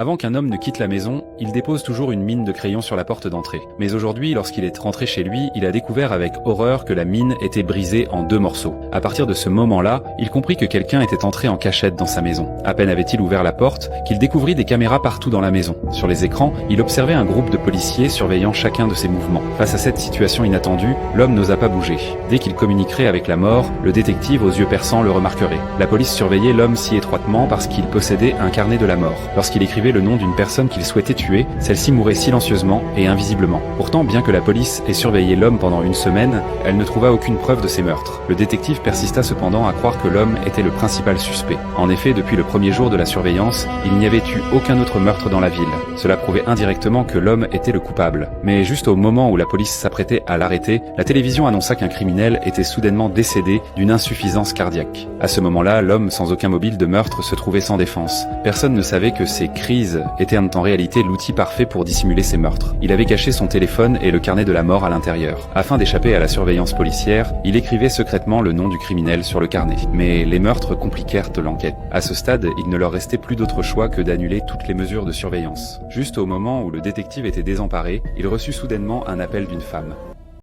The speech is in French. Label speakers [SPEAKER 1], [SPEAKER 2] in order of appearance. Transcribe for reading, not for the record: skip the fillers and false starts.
[SPEAKER 1] Avant qu'un homme ne quitte la maison, il dépose toujours une mine de crayon sur la porte d'entrée. Mais aujourd'hui, lorsqu'il est rentré chez lui, il a découvert avec horreur que la mine était brisée en 2 morceaux. À partir de ce moment-là, il comprit que quelqu'un était entré en cachette dans sa maison. À peine avait-il ouvert la porte, qu'il découvrit des caméras partout dans la maison. Sur les écrans, il observait un groupe de policiers surveillant chacun de ses mouvements. Face à cette situation inattendue, l'homme n'osa pas bouger. Dès qu'il communiquerait avec la mort, le détective aux yeux perçants le remarquerait. La police surveillait l'homme si étroitement parce qu'il possédait un carnet de la mort. Lorsqu'il écrivait le nom d'une personne qu'il souhaitait tuer, celle-ci mourait silencieusement et invisiblement. Pourtant, bien que la police ait surveillé l'homme pendant une semaine, elle ne trouva aucune preuve de ces meurtres. Le détective persista cependant à croire que l'homme était le principal suspect. En effet, depuis le premier jour de la surveillance, il n'y avait eu aucun autre meurtre dans la ville. Cela prouvait indirectement que l'homme était le coupable. Mais juste au moment où la police s'apprêtait à l'arrêter, la télévision annonça qu'un criminel était soudainement décédé d'une insuffisance cardiaque. À ce moment-là, l'homme sans aucun mobile de meurtre se trouvait sans défense. Personne ne savait que ces crises étaient en réalité l'outil parfait pour dissimuler ses meurtres. Il avait caché son téléphone et le carnet de la mort à l'intérieur. Afin d'échapper à la surveillance policière, il écrivait secrètement le nom du criminel sur le carnet. Mais les meurtres compliquèrent l'enquête. À ce stade, il ne leur restait plus d'autre choix que d'annuler toutes les mesures de surveillance. Juste au moment où le détective était désemparé, il reçut soudainement un appel d'une femme.